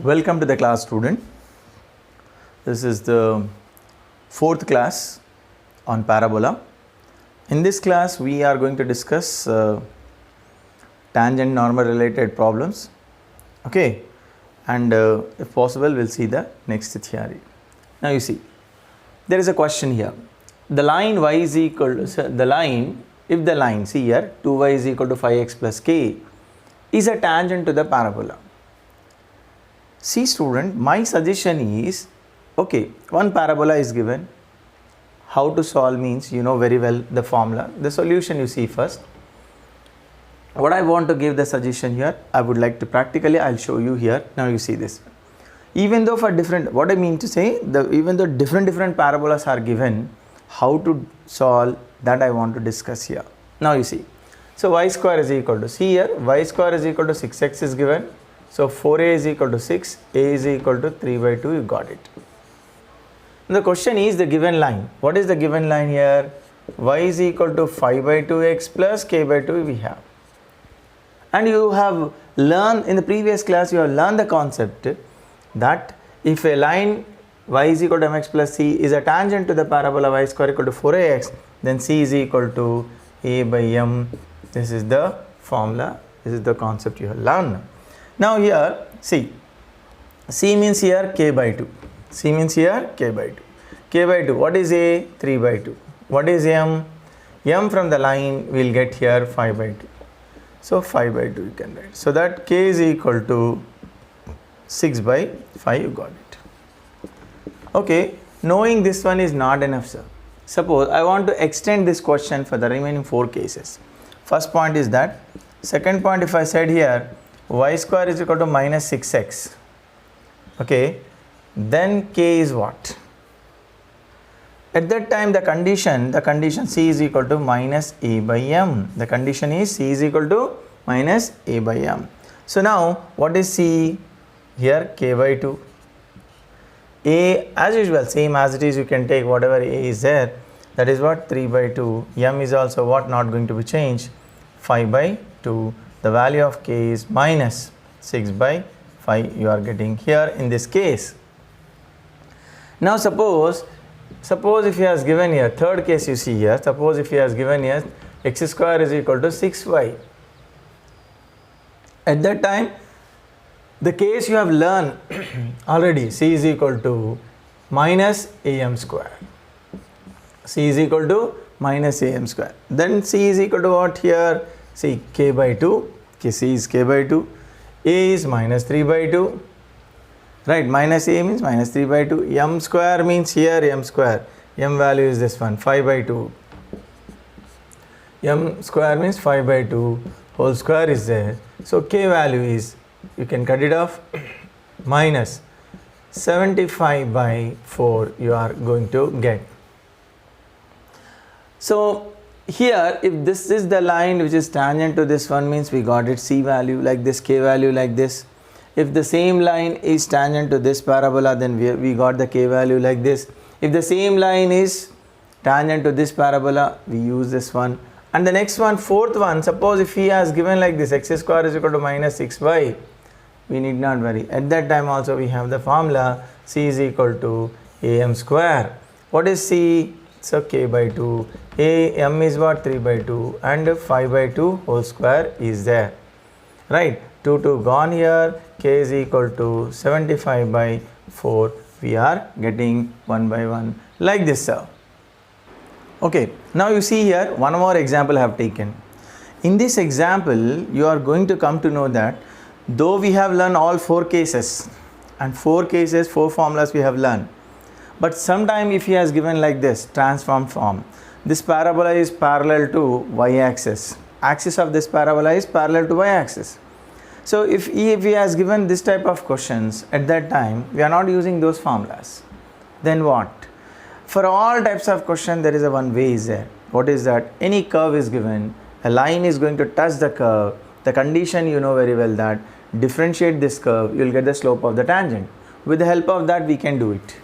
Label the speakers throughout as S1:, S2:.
S1: Welcome to the class, student. This is the fourth class on parabola. In this class we are going to discuss tangent normal related problems, okay, and if possible we'll see the next theory. Now you see, there is a question here. The line y is equal to the line, if the line, see here, 2y is equal to 5x plus k is a tangent to the parabola. See student, my suggestion is, okay, one parabola is given. How to solve means you know very well the formula. The solution you see first. What I want to give the suggestion here, I would like to practically, I'll show you here. Now you see this. Even though for different, what I mean to say, even though different parabolas are given, how to solve that I want to discuss here. Now you see. So y square is equal to, see here, y square is equal to 6x is given. So 4a is equal to 6, a is equal to 3 by 2, you got it. The question is the given line. What is the given line here? Y is equal to 5 by 2x plus k by 2 we have. And you have learned in the previous class, you have learned the concept that if a line y is equal to mx plus c is a tangent to the parabola y square equal to 4ax, then c is equal to a by m. This is the formula, this is the concept you have learned. Now here, see, c means here k by 2, c means here k by 2, k by 2, what is a? 3 by 2, what is m? M from the line we will get here 5 by 2, so 5 by 2 you can write, so that k is equal to 6 by 5, you got it. Okay, knowing this one is not enough, sir. Suppose I want to extend this question for the remaining 4 cases. First point is that. Second point, if I said here y square is equal to minus 6x, okay, then k is what? At that time the condition c is equal to minus a by m. The condition is c is equal to minus a by m. So now what is c? Here k by 2. A as usual, same as it is, you can take whatever a is there, that is what, 3 by 2. M is also what, not going to be changed, 5 by 2. The value of k is minus 6 by 5 you are getting here in this case. Now suppose if he has given here, third case you see here, suppose if he has given here x square is equal to 6y. At that time, the case you have learned already, c is equal to minus am square. C is equal to minus am square. Then c is equal to what here? See, k by 2, c is k by 2, a is minus 3 by 2, right, minus a means minus 3 by 2, m square means here m square, m value is this one, 5 by 2, m square means 5 by 2, whole square is there, so k value is, you can cut it off, minus 75 by 4 you are going to get. So here, if this is the line which is tangent to this one, means we got it c value like this, k value like this. If the same line is tangent to this parabola, then we got the k value like this. If the same line is tangent to this parabola, we use this one. And the next one, fourth one, suppose if he has given like this, x square is equal to minus 6y, we need not worry. At that time also we have the formula, c is equal to am square. What is c? So k by 2, m is what, 3 by 2, and 5 by 2 whole square is there, right, 2 gone here, k is equal to 75 by 4, we are getting 1 by 1 like this, sir. Okay, now you see here one more example I have taken. In this example you are going to come to know that though we have learned all 4 cases, and 4 cases, 4 formulas we have learned, but sometime if he has given like this transform form, this parabola is parallel to y-axis, axis of this parabola is parallel to y-axis. So if he has given this type of questions, at that time we are not using those formulas, then what? For all types of question there is a one way is there. What is that? Any curve is given, a line is going to touch the curve, the condition you know very well that differentiate this curve, you will get the slope of the tangent. With the help of that we can do it.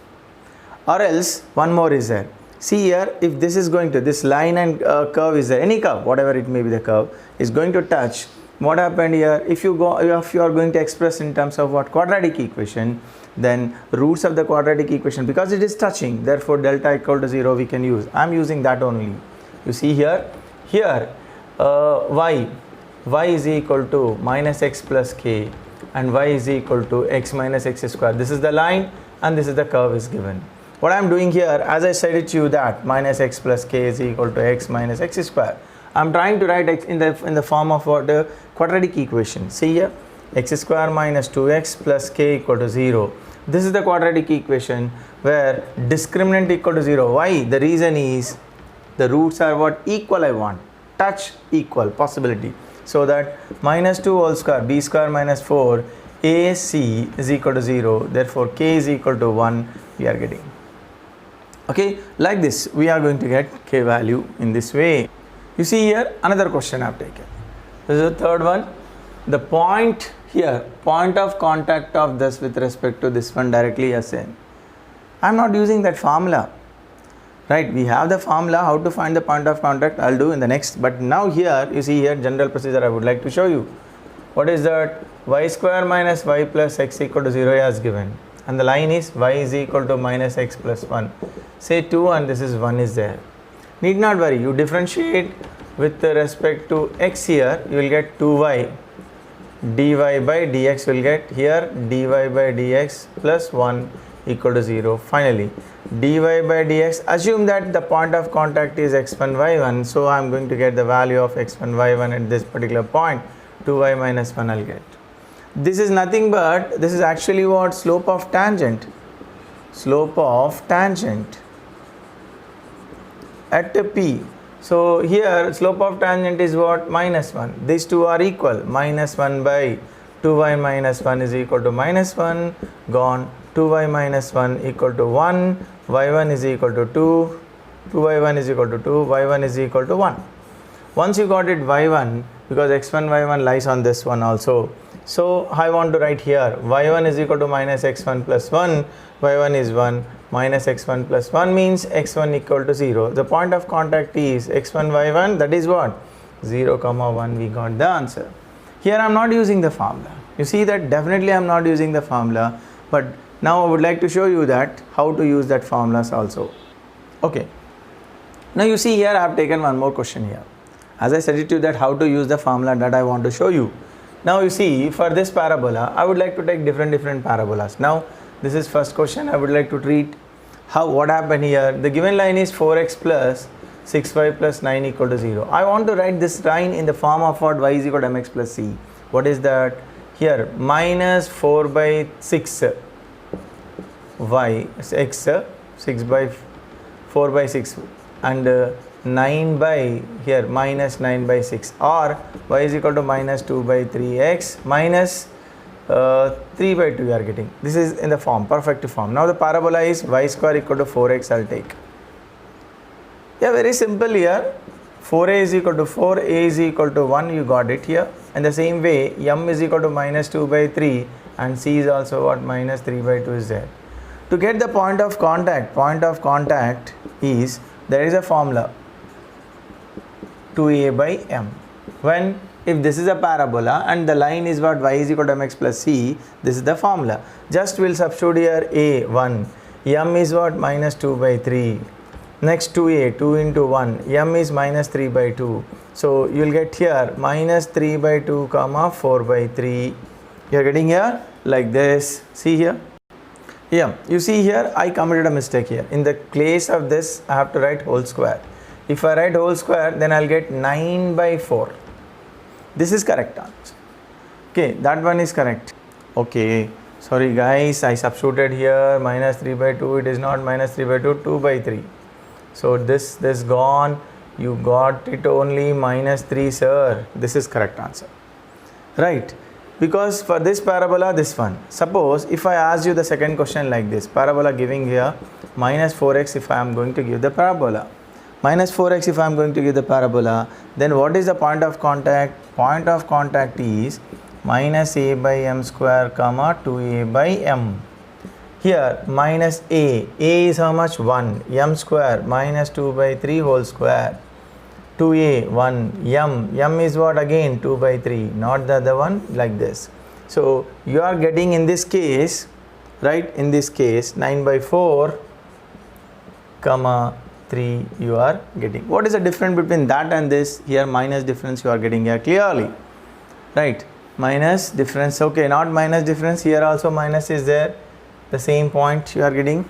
S1: Or else one more is there. See here, if this is going to, this line and curve is there, any curve, whatever it may be the curve, is going to touch What happened here? If you are going to express in terms of what quadratic equation, then roots of the quadratic equation, because it is touching, therefore delta equal to 0 we can use. I am using that only. You see here y is equal to minus x plus k and y is equal to x minus x square. This is the line and this is the curve is given. What I am doing here, as I said it to you, that minus x plus k is equal to x minus x square. I am trying to write x in the form of what the quadratic equation. See here, x square minus 2x plus k equal to 0. This is the quadratic equation where discriminant equal to 0. Why? The reason is the roots are what? Equal I want. Touch equal possibility. So that minus 2 whole square b square minus 4 ac is equal to 0. Therefore k is equal to 1 we are getting. Okay, like this we are going to get k value in this way. You see here another question I have taken. This is the third one. The point here, point of contact of this with respect to this one directly as in. I am not using that formula. Right, we have the formula how to find the point of contact. I'll do in the next. But now here you see here general procedure I would like to show you. What is that? Y square minus y plus x equal to 0 as given. And the line is y is equal to minus x plus 1. Say 2 and this is 1 is there. Need not worry, you differentiate with respect to x here, you will get 2y dy by dx will get here dy by dx plus 1 equal to 0. Finally, dy by dx, assume that the point of contact is x1 y1, so I am going to get the value of x1 y1 at this particular point, 2y minus 1 I will get. This is nothing but, this is actually what? Slope of tangent. Slope of tangent at P. So here slope of tangent is what? Minus 1. These two are equal. Minus 1 by 2y minus 1 is equal to minus 1. Gone. 2y minus 1 equal to 1. y1 is equal to 2. 2y1 is equal to 2. y1 is equal to 1. Once you got it y1, because x1 y1 lies on this one also. So I want to write here y1 is equal to minus x1 plus 1. y1 is 1. Minus x1 plus 1 means x1 equal to 0. The point of contact is x1 y1, that is what? 0 comma 1 we got the answer. Here I am not using the formula. You see that definitely I am not using the formula, but now I would like to show you that how to use that formulas also. Okay. Now you see here I have taken one more question here. As I said it to you that how to use the formula that I want to show you. Now you see for this parabola I would like to take different parabolas. Now this is first question I would like to treat. What happened here? The given line is 4x plus 6y plus 9 equal to 0. I want to write this line in the form of what? Y is equal to mx plus c. What is that? Here minus 4 by 6 y x 6 by 4 by 6 and 9 by here minus 9 by 6, or y is equal to minus 2 by 3x minus 3 by 2 you are getting. This is in the form, perfect form. Now the parabola is y square equal to 4x I will take. Yeah, very simple here. 4a is equal to 4, a is equal to 1, you got it here. And the same way m is equal to minus 2 by 3 and c is also what? Minus 3 by 2 is there. To get the point of contact is, there is a formula 2a by m. When if this is a parabola and the line is what? Y is equal to mx plus c, this is the formula. Just we'll substitute here a 1, m is what? Minus 2 by 3. Next 2a, 2 into 1, m is minus 3 by 2. So you will get here minus 3 by 2 comma 4 by 3. You are getting here like this. See here. Yeah, you see here I committed a mistake here. In the place of this I have to write whole square. If I write whole square, then I'll get 9 by 4. This is correct answer. Okay, that one is correct. Okay, sorry guys, I substituted here minus 3 by 2. It is not minus 3 by 2, 2 by 3. So this gone. You got it only minus 3, sir. This is correct answer. Right. Because for this parabola, this one. Suppose if I ask you the second question like this. Parabola giving here minus 4x if I am going to give the parabola. Minus 4x if I am going to give the parabola. Then what is the point of contact? Point of contact is minus a by m square comma 2a by m. Here minus a is how much? 1, m square minus 2 by 3 whole square. 2a 1 m is what again 2 by 3, not the other one, like this. So you are getting in this case, right, in this case 9 by 4 comma 3 you are getting. What is the difference between that and this? Here minus difference you are getting here clearly, right, minus difference. Okay, not minus difference, here also minus is there, the same point you are getting.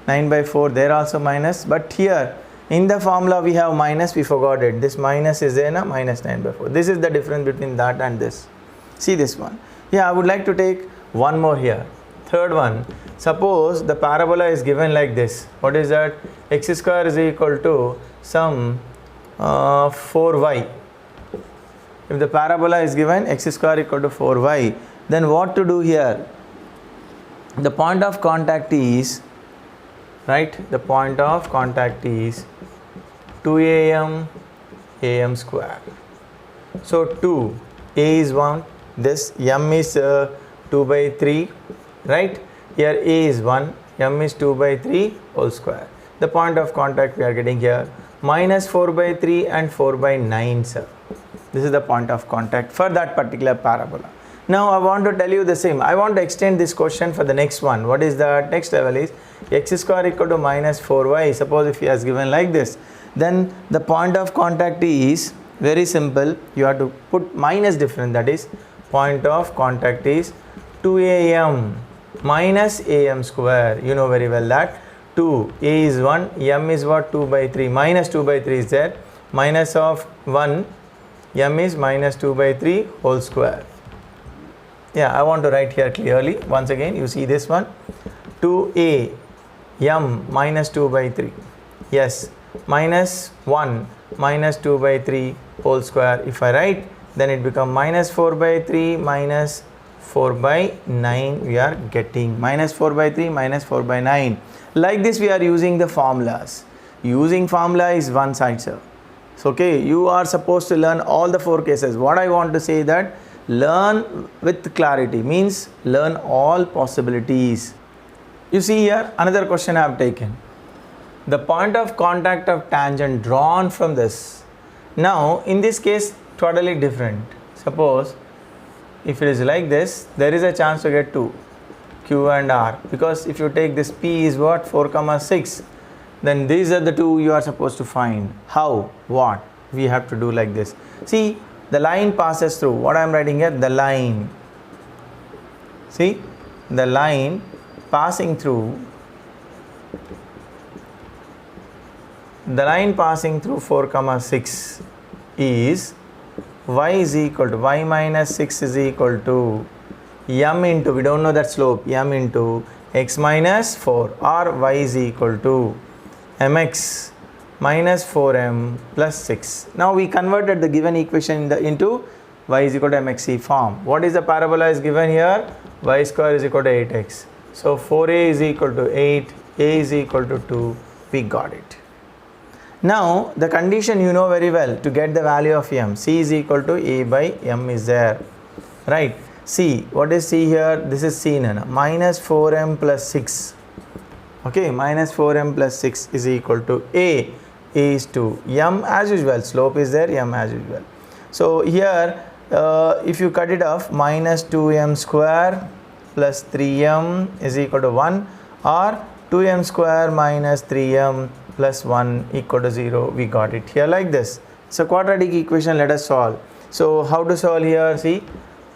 S1: 9 by 4 there also minus, but here in the formula we have minus, we forgot it, this minus is there, na, minus 9 by 4. This is the difference between that and this. See this one. Yeah, I would like to take one more here. Third one, suppose the parabola is given like this. What is that? X square is equal to some 4y. If the parabola is given x square equal to 4y, then what to do here? The point of contact is, right, the point of contact is 2am am square. So 2, a is 1, this m is 2 by 3, right, here a is 1, m is 2 by 3 whole square. The point of contact we are getting here minus 4 by 3 and 4 by 9, sir. This is the point of contact for that particular parabola. Now I want to tell you the same. I want to extend this question for the next one. What is the next level is x square equal to minus 4y. Suppose if he has given like this, then the point of contact is very simple. You have to put minus difference, that is point of contact is 2am minus am square. You know very well that 2, a is 1, m is what, 2 by 3, minus 2 by 3 is there, minus of 1, m is minus 2 by 3 whole square. Yeah, I want to write here clearly. Once again, you see this one, 2a m minus 2 by 3, yes, minus 1 minus 2 by 3 whole square. If I write, then it becomes minus 4 by 3 minus 4 by 9 we are getting, minus 4 by 3 minus 4 by 9. Like this we are using the formulas. Using formula is one side, sir. So okay, you are supposed to learn all the 4 cases. What I want to say that learn with clarity means learn all possibilities. You see here another question I have taken. The point of contact of tangent drawn from this. Now in this case totally different. Suppose if it is like this, there is a chance to get 2, Q and R, because if you take this P is what, 4 comma 6, then these are the 2 you are supposed to find. How? What? We have to do like this. See, the line passes through. What I am writing here? The line. See, the line passing through. The line passing through 4 comma 6 is y is equal to y minus 6 is equal to m into, we don't know that slope, m into x minus 4, or y is equal to mx minus 4m plus 6. Now we converted the given equation into y is equal to mxc form. What is the parabola is given here? Y square is equal to 8x. So 4a is equal to 8, a is equal to 2. We got it. Now the condition you know very well to get the value of m. C is equal to a by m is there, right? C, what is C here? This is C, minus 4m plus 6. Okay, minus 4m plus 6 is equal to a is 2, m as usual, slope is there, m as usual. So here if you cut it off, minus 2m square plus 3m is equal to 1, or 2m square minus 3m plus 1 equal to 0. We got it here like this. So quadratic equation, let us solve. So how to solve here? See,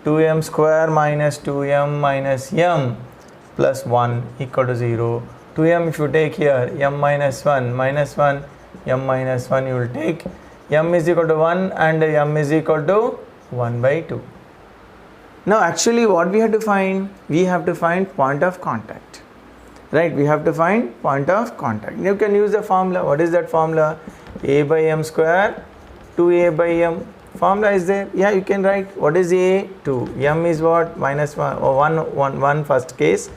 S1: 2m square minus 2m minus m plus 1 equal to 0. 2m if you take here, m minus 1 minus 1, m minus 1 you will take, m is equal to 1 and m is equal to 1 by 2. Now actually what we have to find? We have to find point of contact. Right, we have to find point of contact. You can use the formula. What is that formula? A by m square, 2a by m. Formula is there. Yeah, you can write. What is a? 2. M is what? Minus 1 or 1 first case.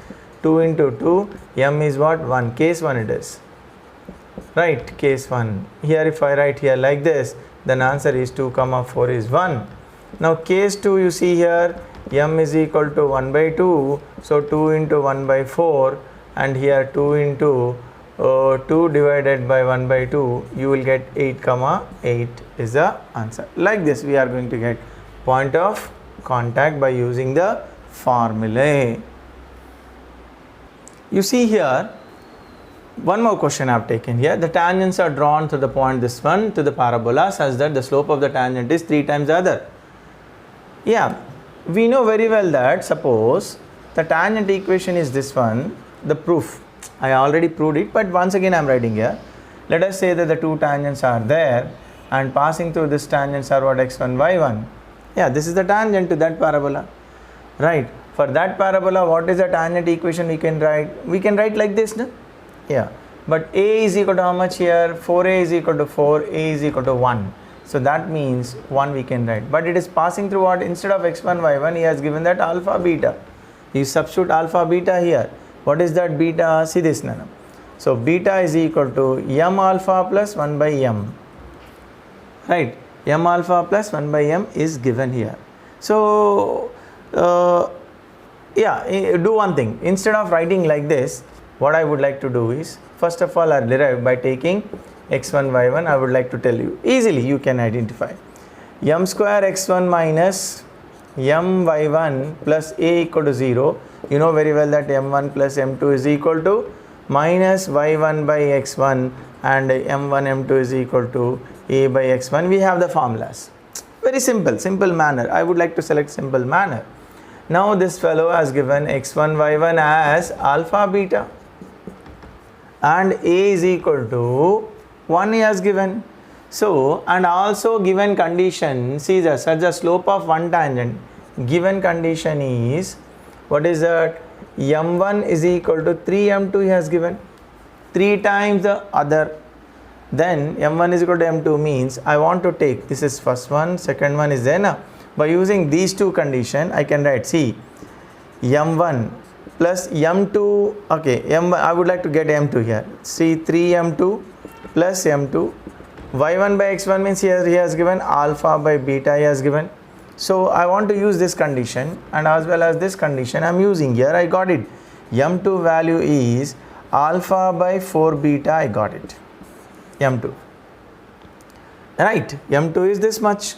S1: 2 into 2. M is what? 1. Case 1 it is. Right, case 1. Here if I write here like this, then answer is 2 comma 4 is 1. Now case 2 you see here, m is equal to 1 by 2. So 2 into 1 by 4. And here 2 into 2 divided by 1 by 2, you will get 8 comma 8 is the answer. Like this we are going to get point of contact by using the formulae. You see here, one more question I have taken here. The tangents are drawn to the point, this one, to the parabola such that the slope of the tangent is 3 times the other. Yeah, we know very well that suppose the tangent equation is this one, the proof, I already proved it, but once again I am writing here. Let us say that the two tangents are there and passing through this tangents are what, x1, y1. Yeah, this is the tangent to that parabola, right? For that parabola, what is the tangent equation we can write? We can write like this, no? Yeah, but a is equal to how much here? 4a is equal to 4, a is equal to 1. So that means 1 we can write. But it is passing through what? Instead of x1, y1, he has given that alpha, beta. You substitute alpha, beta here. What is that beta? See this now. So beta is equal to m alpha plus 1 by m. Right? M alpha plus 1 by m is given here. So yeah, do one thing. Instead of writing like this, what I would like to do is, first of all, I derive by taking x1, y1. I would like to tell you, easily you can identify. M square x1 minus m y1 plus a equal to 0. You know very well that m1 plus m2 is equal to minus y1 by x1 and m1 m2 is equal to a by x1. We have the formulas. Very simple, simple manner. I would like to select simple manner. Now this fellow has given x1, y1 as alpha, beta, and a is equal to 1 he has given. So, and also given condition, see the such a slope of one tangent, given condition is, what is that? m1 is equal to 3m2 he has given, 3 times the other. Then m1 is equal to m2 means I want to take, this is first one, second one is there. By using these two condition, I can write, see, m1 plus m2, okay, m1, I would like to get m2 here. See, 3m2 plus m2. y1 by x1 means here he has given alpha by beta he has given. So I want to use this condition, and as well as this condition I am using here. I got it. m2 value is alpha by 4 beta. I got it. m2. Right, m2 is this much.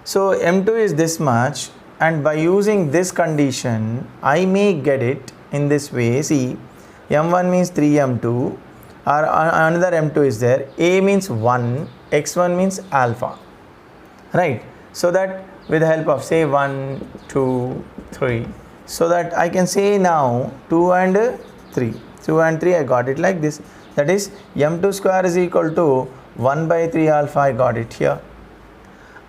S1: So m2 is this much, and by using this condition I may get it in this way. See, m1 means 3m2, or another m2 is there. A means 1, x1 means alpha, right? So that with the help of say 1, 2, 3, so that I can say now 2 and 3. 2 and 3 I got it like this. That is m2 square is equal to 1 by 3 alpha. I got it here.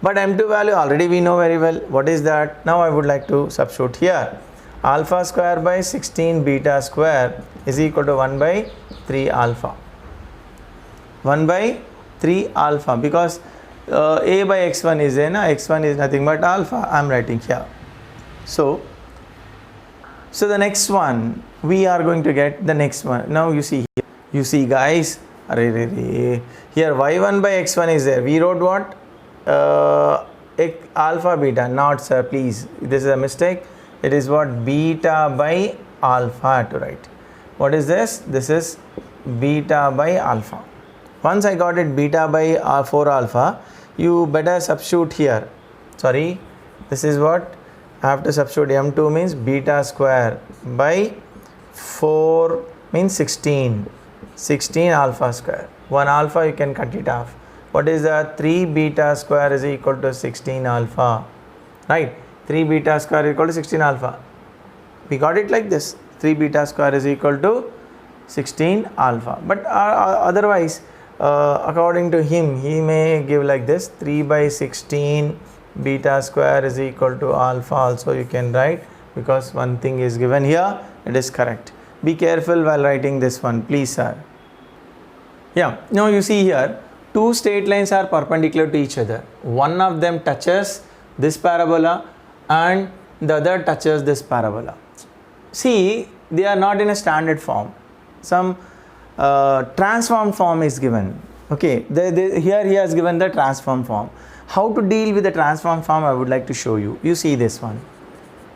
S1: But m2 value already we know very well. What is that? Now I would like to substitute here. Alpha square by 16 beta square is equal to 1 by 3 alpha. 1 by 3 alpha, because a by x1 is a, x1 is nothing but alpha. I am writing here. So the next one we are going to get the next one. Now you see here. You see guys, here y1 by x1 is there. We wrote what? Alpha beta. Not sir, please, this is a mistake. It is what? Beta by alpha to write. What is this? This is beta by alpha. Once I got it beta by 4 alpha, you better substitute here. Sorry, this is what I have to substitute. m2 means beta square by 4 means 16 alpha square. 1 alpha you can cut it off. What is the 3 beta square is equal to 16 alpha, right? 3 beta square is equal to 16 alpha. We got it like this. 3 beta square is equal to 16 alpha. But otherwise, according to him, he may give like this. 3 by 16 beta square is equal to alpha also you can write, because one thing is given here. It is correct. Be careful while writing this one, please sir. Yeah, now you see here, two straight lines are perpendicular to each other. One of them touches this parabola and the other touches this parabola. See, they are not in a standard form. Some transform form is given. Okay, here he has given the transform form. How to deal with the transform form I would like to show you. You see this one.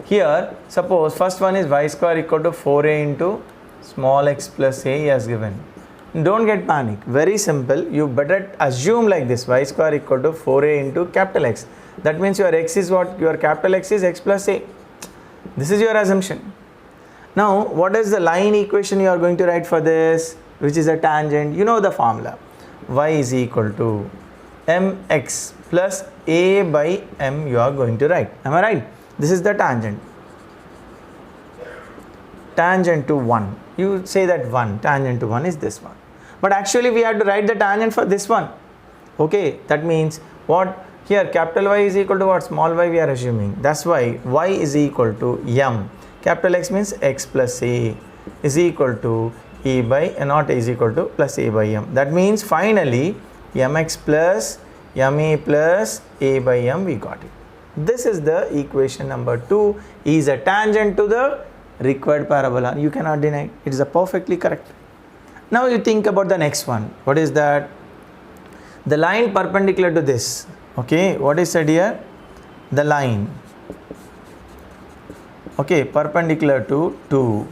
S1: Here, suppose first one is y square equal to 4a into small x plus a he has given. Don't get panic. Very simple. You better assume like this: y square equal to 4a into capital X. That means your x is what? Your capital X is x plus a. This is your assumption. Now, what is the line equation you are going to write for this? Which is a tangent. You know the formula. Y is equal to mx plus a by m you are going to write. Am I right? This is the tangent. Tangent to 1. You say that 1. Tangent to 1 is this one. But actually we have to write the tangent for this one. Okay. That means what? Here capital Y is equal to what? Small y we are assuming. That's why y is equal to m. Capital X means x plus a is equal to e by not a is equal to plus a by m. That means finally mx plus ma plus a by m we got it. This is the equation number 2 is a tangent to the required parabola. You cannot deny. It is a perfectly correct. Now you think about the next one. What is that? The line perpendicular to this. Okay, what is said here? The line. Okay, perpendicular to 2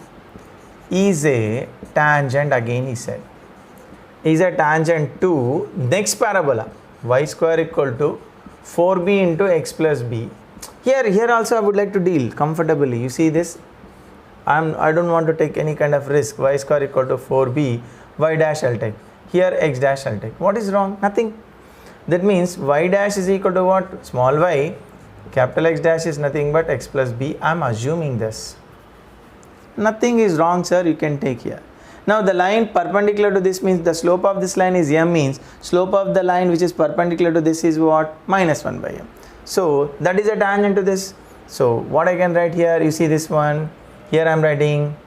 S1: is a tangent, again he said. Is a tangent to next parabola. Y square equal to 4b into x plus b. Here also I would like to deal comfortably. You see this? I don't want to take any kind of risk. Y square equal to 4b, y dash I'll take. Here x dash I'll take. What is wrong? Nothing. That means y dash is equal to what? Small y. Capital X dash is nothing but x plus b. I am assuming this. Nothing is wrong, sir. You can take here. Now the line perpendicular to this means the slope of this line is m, means slope of the line which is perpendicular to this is what? Minus 1 by m. So that is a tangent to this. So what I can write here? You see this one. Here I am writing,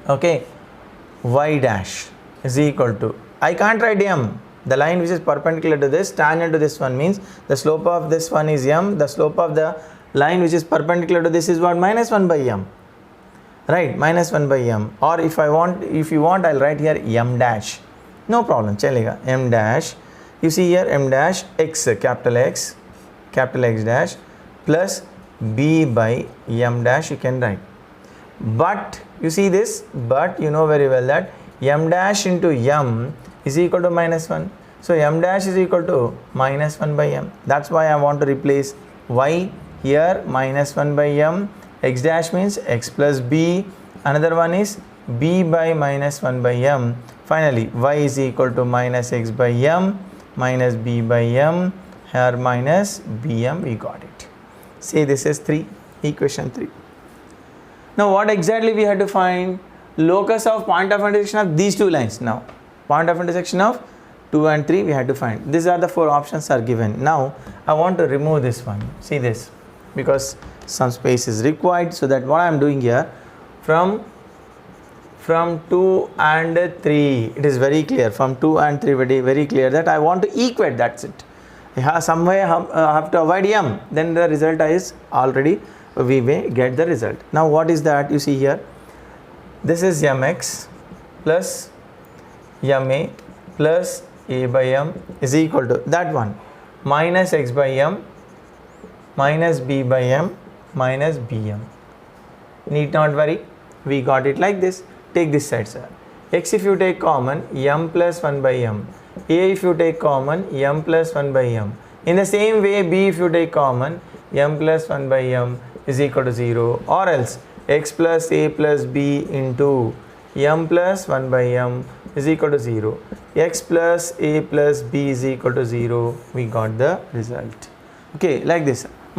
S1: okay, y dash is equal to, I can't write m. The line which is perpendicular to this, tangent to this one means the slope of this one is m. The slope of the line which is perpendicular to this is what? Minus 1 by m. Right, minus 1 by m. Or if you want, I'll write here m dash. No problem, chalega. M dash. You see here m dash x, capital X dash plus b by m dash you can write. But you see this, but you know very well that m dash into m is equal to minus 1. So m dash is equal to minus 1 by m. That's why I want to replace y here minus 1 by m. X dash means x plus b. Another one is b by minus 1 by m. Finally y is equal to minus x by m minus b by m. Here minus bm, we got it. Say this is 3, equation 3. Now what exactly we had to find? Locus of point of intersection of these two lines. Now point of intersection of 2 and 3 we had to find. These are the 4 options are given. Now I want to remove this one. See this, because some space is required. So that what I am doing here, from 2 and 3, it is very clear. From 2 and 3 very clear that I want to equate. That's it. Some way I have to avoid m. Then the result is already we may get the result. Now what is that? You see here, this is mx plus ma plus a by m is equal to that one, minus x by m minus b by m minus bm. Need not worry, we got it like this. Take this side, sir. X if you take common, m plus 1 by m. A if you take common, m plus 1 by m. In the same way, b if you take common, m plus 1 by m is equal to 0, or else x plus a plus b into m plus 1 by m is equal to 0. X plus a plus b is equal to 0. We got the result. Okay, like this.